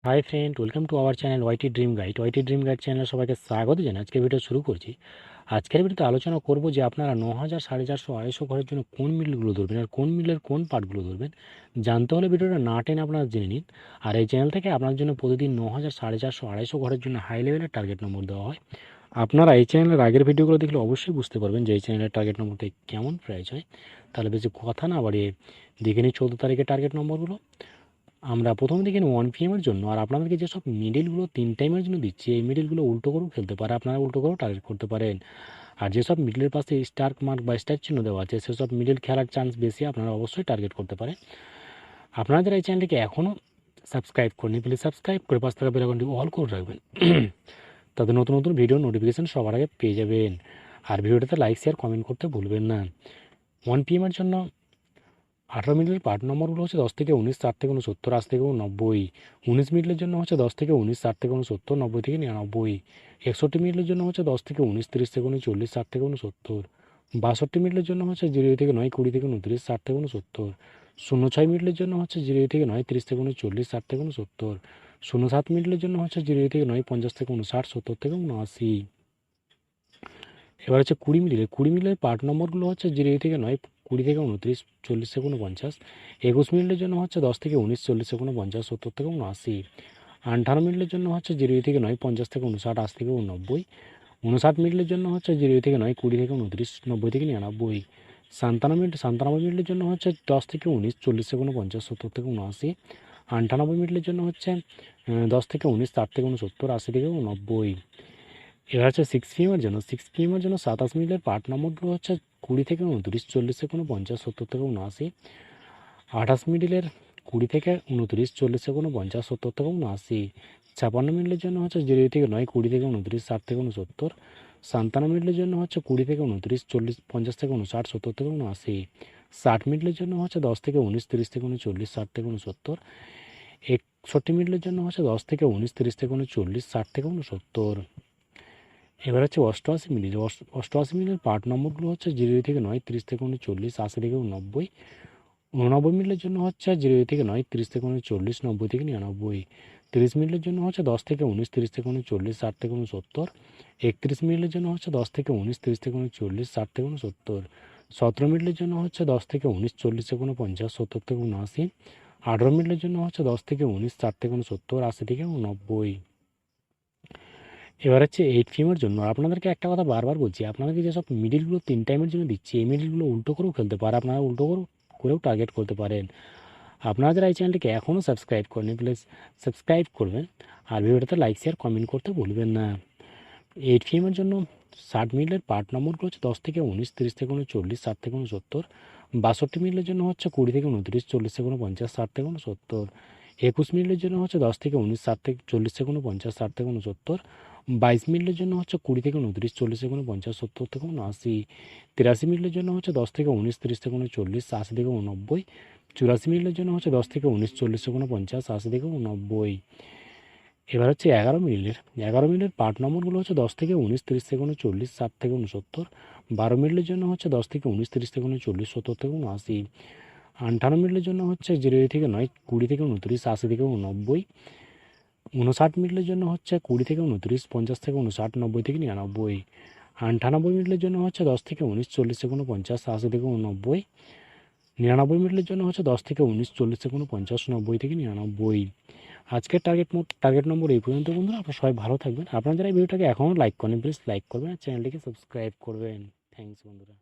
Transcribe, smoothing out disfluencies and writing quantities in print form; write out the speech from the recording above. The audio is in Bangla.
High friend, welcome to our channel YT Dream Guide. YT Dream Guide চ্যানেলে সবাইকে স্বাগত জানাই। আজকে ভিডিও শুরু করছি। আজকের ভিডিওতে আলোচনা করব যে আপনারা 9,000, 450, 250 ঘরের জন্য কোন মিলগুলো ধরবেন আর কোন মিলের কোন পার্টগুলো ধরবেন। জানতে হলে ভিডিওটা না টেনে আপনারা জেনে নিন। আর এই চ্যানেল থেকে আপনার জন্য প্রতিদিন 9,000, 450, 250 ঘরের জন্য হাই লেভেলের টার্গেট নম্বর দেওয়া হয়। আপনারা এই চ্যানেলের আগের ভিডিওগুলো দেখলে অবশ্যই বুঝতে পারবেন যে এই চ্যানেলের টার্গেট নম্বরটা কেমন প্রাইস হয়। তাহলে বেশি কথা না বাড়িয়ে দেখে নিই 14 তারিখের টার্গেট নম্বরগুলো। আমরা প্রথমে দেখেন 1 PM এর জন্য। আর আপনাদেরকে যেসব মিডিলগুলো 3 টাইমের জন্য দিচ্ছি, এই মিডিলগুলো উল্টো করেও খেলতে পারে, আপনারা উল্টো করেও টার্গেট করতে পারেন। আর যেসব মিডলের পাশে স্টার মার্ক বা স্টার চিহ্ন দেওয়া আছে, সেসব মিডিল খেলার চান্স বেশি, আপনারা অবশ্যই টার্গেট করতে পারেন। আপনারা যারা এই চ্যানেলটিকে এখনও সাবস্ক্রাইব করেনি, প্লিজ সাবস্ক্রাইব করে পাশ থাকা বেল আইকনটি অল করে রাখবেন। তাদের নতুন নতুন ভিডিও নোটিফিকেশান সবার আগে পেয়ে যাবেন। আর ভিডিওটাতে লাইক শেয়ার কমেন্ট করতে ভুলবেন না। 1 PM এর জন্য 18 মিনিটের পার্ট নম্বরগুলো হচ্ছে 10 থেকে 19, 4 থেকে 69, 80 থেকে 90। 19 মিনিটের জন্য হচ্ছে 10 থেকে 19, 4 থেকে 69, 90 থেকে 99। 61 মিনিটের জন্য হচ্ছে 10 থেকে 19, 30 থেকে 39, 60 থেকে 69। 62 মিনিটের জন্য হচ্ছে 0 থেকে 9, 20 থেকে 29, 60 থেকে 69। 06 মিনিটের জন্য হচ্ছে 0 থেকে 9, 30 থেকে 39, 60 থেকে 69। 07 মিনিটের জন্য হচ্ছে 0 থেকে 9, 50 থেকে 59, 70 থেকে 79। এবার হচ্ছে 20 মিনিটের 20 মিনিটের পার্ট নম্বরগুলো হচ্ছে 0 থেকে 9, 20 থেকে 29, 40 থেকে 49। 21 মিনিটের জন্য হচ্ছে 10 থেকে 19, 40 থেকে 49, 70 থেকে 79। 18 মিনিটের জন্য হচ্ছে 0 থেকে 9, 50 থেকে 59, 80 থেকে 89। 59 মিনিটের জন্য হচ্ছে 0 থেকে 9, 20 থেকে 29, 90 থেকে 99। 97 মিনিটের জন্য হচ্ছে 10 থেকে 19, 40 থেকে 49, 70 থেকে 79। 98 মিনিটের জন্য হচ্ছে 10 থেকে 19, 60 থেকে 69, 80 থেকে 90। এবার হচ্ছে 6 PM এর জন্য 6 PM এর জন্য 27 মিনিটের পার্ট নম্বরগুলো হচ্ছে 20 থেকে 29, 40 থেকে 49, 70 থেকে 79। 28 মিনিটের 20 থেকে 29, 40 থেকে 49, 70 থেকে 79। 56 মিনিটের জন্য হচ্ছে 0 থেকে 9, 20 থেকে 29, 60 থেকে 69। 57 মিনিটের জন্য হচ্ছে 20 থেকে 29, 40, 50 থেকে 59, 70 থেকে 79। 60 মিনিটের জন্য হচ্ছে 10 থেকে 19, 30 থেকে 39, 60 থেকে 69। 61 মিনিটের জন্য হচ্ছে 10 থেকে 19, 30 থেকে 39, 60 থেকে 69। এবার হচ্ছে 88 মিনিট 88 মিনিটের পার্ট নম্বরগুলো হচ্ছে 0 থেকে 9, 30 থেকে 39, 80 থেকে 90। 89 মিনিটের জন্য হচ্ছে 0 থেকে 9, 30 থেকে 39, 90 থেকে 99। 30 মিনিটের জন্য হচ্ছে 10 থেকে 19, 30 থেকে 39, 60 থেকে 69। 31 মিনিটের জন্য হচ্ছে 10 থেকে 19, 30 থেকে 39, 60 থেকে 69। 17 মিনিটের জন্য হচ্ছে 10 থেকে 19, 40 থেকে 49, 70 থেকে 79। 18 মিনিটের জন্য হচ্ছে 10 থেকে 19, 60 থেকে 69, 80 থেকে 90। এবার হচ্ছে 8 PM এর জন্য। আপনাদেরকে একটা কথা বারবার বলছি, আপনাদেরকে যেসব মিডিলগুলো 3 টাইমের জন্য দিচ্ছি, এই মিডিলগুলো উল্টো করেও খেলতে পারে, আপনারা উল্টো করেও টার্গেট করতে পারেন। আপনারা যারা এই চ্যানেলটিকে এখনও সাবস্ক্রাইব করেনি, প্লিজ সাবস্ক্রাইব করবেন। আর ভিডিওটাতে লাইক শেয়ার কমেন্ট করতে ভুলবেন না। 8 PM এর জন্য 60 মিনিটের পার্ট নম্বরগুলো হচ্ছে 10 থেকে 19, 30 থেকে 39, 60 থেকে 69। 62 মিনিটের জন্য হচ্ছে 20 থেকে 29, 40 থেকে 49, 60 থেকে 69। 21 মিনিটের জন্য হচ্ছে 10 থেকে 19, 60 থেকে 40 থেকে 49, 60 থেকে 69। 22 মিনিটের জন্য হচ্ছে 20 থেকে 29, 40 থেকে 49, 70 থেকে 79। 83 মিনিটের জন্য হচ্ছে 10 থেকে 19, 30 থেকে 39, 80 থেকে 89। 84 মিনিটের জন্য হচ্ছে 10 থেকে 19, 40 থেকে 49, 80 থেকে 89। এবার হচ্ছে 11 মিনিটের পার্ট নম্বরগুলো হচ্ছে 10 থেকে 19, 30 থেকে 39, 60 থেকে 69। 12 মিনিটের জন্য হচ্ছে 10 থেকে 19, 30 থেকে 39, 70 থেকে 79। 58 মিনিটের জন্য হচ্ছে 0 থেকে 9, 20 থেকে 29, 80 থেকে 89। 59 মিনিটের জন্য হচ্ছে 20 থেকে 29, 50 থেকে 59, 90 থেকে 99। 98 মিনিটের জন্য হচ্ছে 10 থেকে 19, 40 থেকে 49, 80 থেকে 89। 99 মিনিটের জন্য হচ্ছে 10 থেকে 19, 40 থেকে 49, 90 থেকে 99। আজকের টার্গেট নম্বর এই পর্যন্ত বন্ধুরা। আপনারা সবাই ভালো থাকবেন। আপনারা যারা এই ভিডিওটাকে এখনও লাইক করেন, প্লিজ লাইক করবেন আর চ্যানেলটিকে সাবস্ক্রাইব করবেন। থ্যাংকস বন্ধুরা।